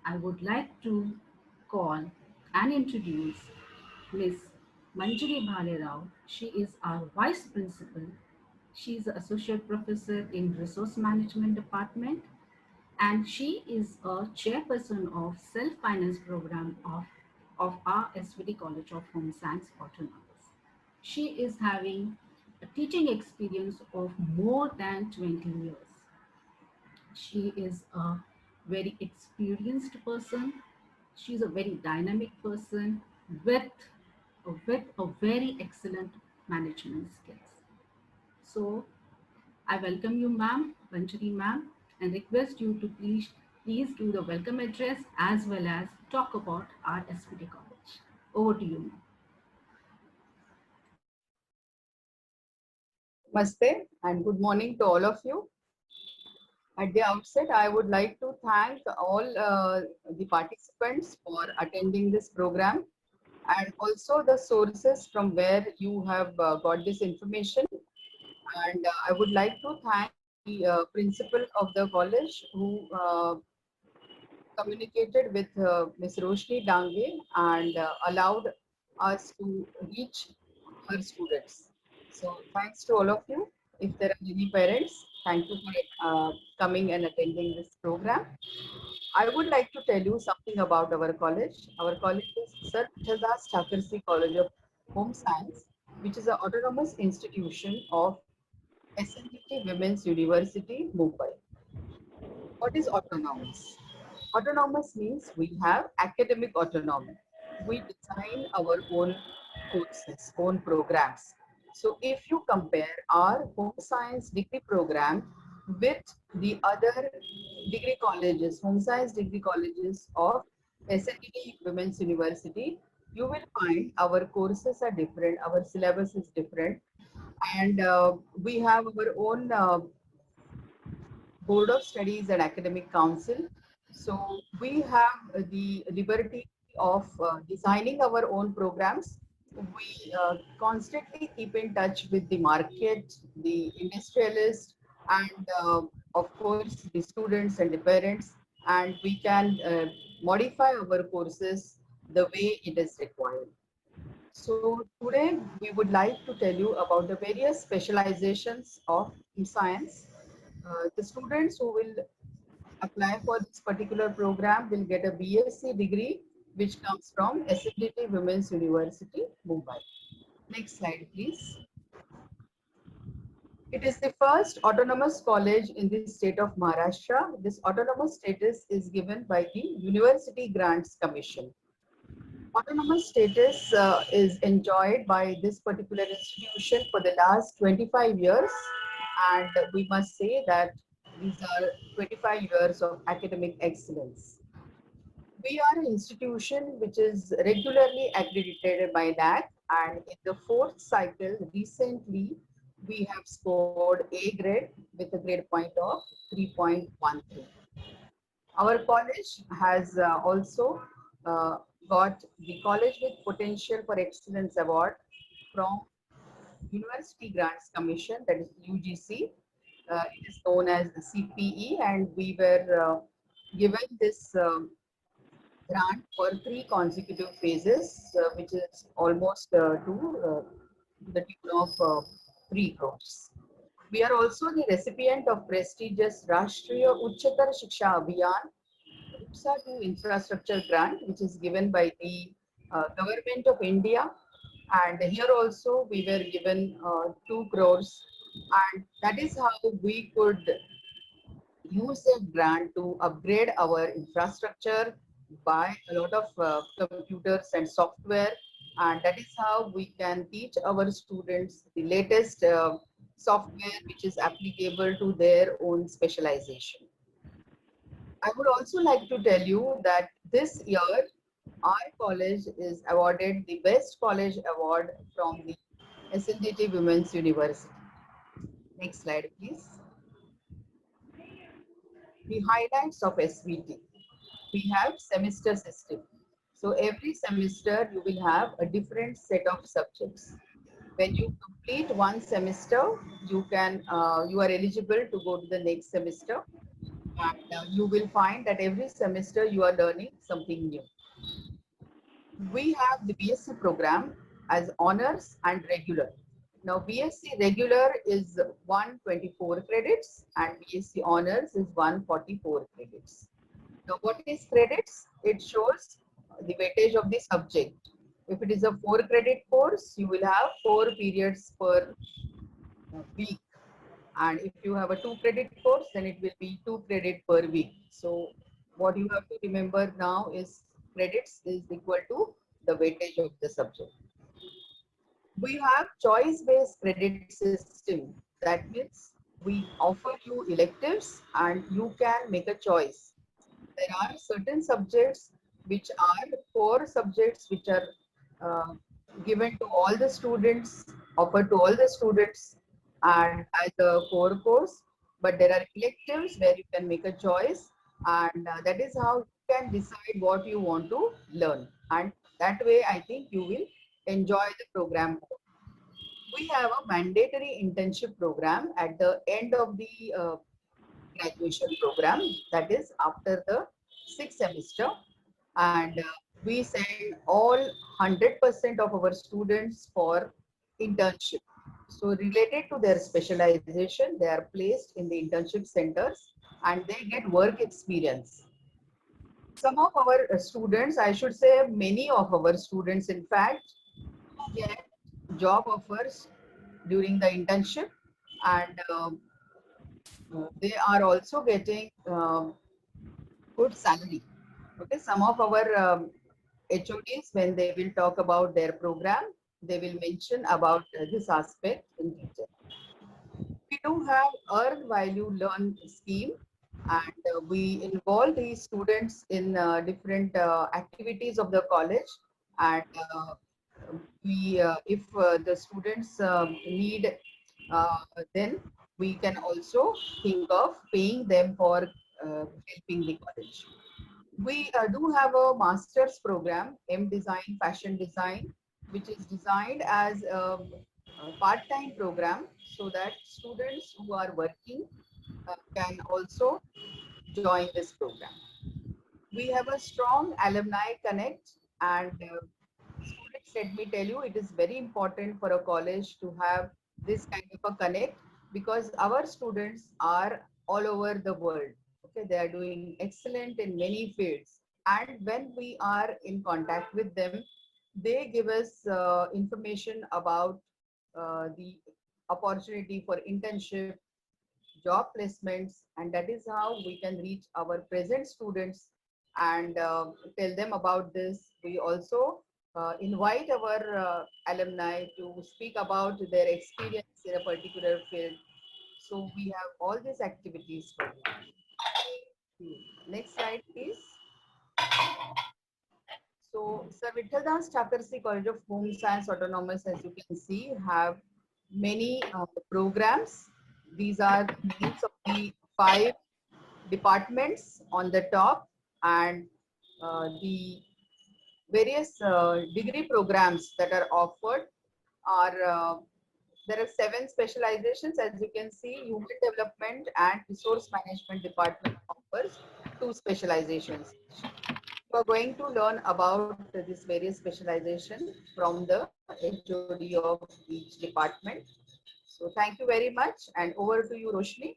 I would like to call and introduce Miss Manjari Bhalerao. She is our Vice Principal. She is an Associate Professor in Resource Management Department and she is a chairperson of Self-Finance Program of our SVT College of Home Science Autonomous. She is having a teaching experience of more than 20 years. She is a very experienced person. She's a very dynamic person with with a very excellent management skills. So I welcome you, ma'am, Vanchari ma'am, and request you to please do the welcome address as well as talk about our SPT college. Over to you, ma'am. Namaste and good morning to all of you. At the outset, I would like to thank all the participants for attending this program and also the sources from where you have got this information. And I would like to thank the principal of the college who communicated with Ms. Roshni Dange and allowed us to reach our students. So thanks to all of you. If there are any parents, thank you for coming and attending this program. I would like to tell you something about our college. Our college is Sir Vijaydas Thakursi College of Home Science, which is an autonomous institution of SNDT Women's University, Mumbai. What is autonomous? Autonomous means we have academic autonomy. We design our own courses, own programs. So if you compare our home science degree program with the other degree colleges, home science degree colleges of SNDT Women's University, you will find our courses are different, our syllabus is different, and we have our own Board of Studies and Academic Council. So we have the liberty of designing our own programs. We constantly keep in touch with the market, the industrialists, and of course the students and the parents, and we can modify our courses the way it is required. So today we would like to tell you about the various specializations of science. The students who will apply for this particular program will get a BSc degree, which comes from SNDT Women's University, Mumbai. Next slide, please. It is the first autonomous college in the state of Maharashtra. This autonomous status is given by the University Grants Commission. Autonomous status is enjoyed by this particular institution for the last 25 years, and we must say that these are 25 years of academic excellence. We are an institution which is regularly accredited by NAC, and in the fourth cycle recently we have scored A grade with a grade point of 3.13. Our college has also uh, got the College with Potential for Excellence Award from University Grants Commission, that is UGC. It is known as the CPE, and we were given this grant for three consecutive phases, which is almost to the tune of 3 crores. We are also the recipient of prestigious Rashtriya Uchchatar Shiksha Abhiyan UPSA to Infrastructure Grant, which is given by the Government of India. And here also we were given 2 crores. And that is how we could use that grant to upgrade our infrastructure, buy a lot of computers and software. And that is how we can teach our students the latest software which is applicable to their own specialization. I would also like to tell you that this year our college is awarded the Best College Award from the SNDT Women's University. Next slide, please. The highlights of SVT. We have semester system. So every semester you will have a different set of subjects. When you complete one semester, you are eligible to go to the next semester. and you will find that every semester you are learning something new. We have the BSc program as honors and regular. Now, BSc regular is 124 credits and BSc honors is 144 credits. Now, what is credits? It shows the weightage of the subject. If it is a 4 credit course, you will have 4 periods per week. And if you have a 2 credit course, then it will be 2 credit per week. So what you have to remember now is credits is equal to the weightage of the subject. We have choice-based credit system. That means we offer you electives and you can make a choice. There are certain subjects which are core subjects which are uh, given to all the students, offered to all the students and as a core course. But there are electives where you can make a choice, and that is how you can decide what you want to learn. And that way, I think you will enjoy the program more. We have a mandatory internship program at the end of the graduation program, that is after the sixth semester, and we send all 100% of our students for internship. So related to their specialization, they are placed in the internship centers and they get work experience. Some of our students, I should say many of our students in fact, get job offers during the internship, and they are also getting good salary. Okay, some of our HODs, when they will talk about their program, they will mention about this aspect in detail. We do have Earn While You Learn scheme, and we involve the students in different activities of the college, and if the students need, uh, then we can also think of paying them for helping the college. We do have a master's program, M Design Fashion Design, which is designed as a part-time program so that students who are working can also join this program. We have a strong alumni connect, and students, let me tell you, it is very important for a college to have this kind of a connect, because our students are all over the world. Okay, they are doing excellent in many fields, and when we are in contact with them, they give us information about the opportunity for internship, job placements, and that is how we can reach our present students and tell them about this. We also invite our alumni to speak about their experience in a particular field. So we have all these activities for you. Next slide, please. So, Sir Vittaldas Chakarsi College of Home Science Autonomous, as you can see, have many programs. These are the names of the 5 departments on the top, and the various degree programs that are offered are there are 7 specializations. As you can see, Human Development and Resource Management Department offers 2 specializations. We are going to learn about these various specializations from the HOD of each department. So thank you very much, and over to you, Roshni.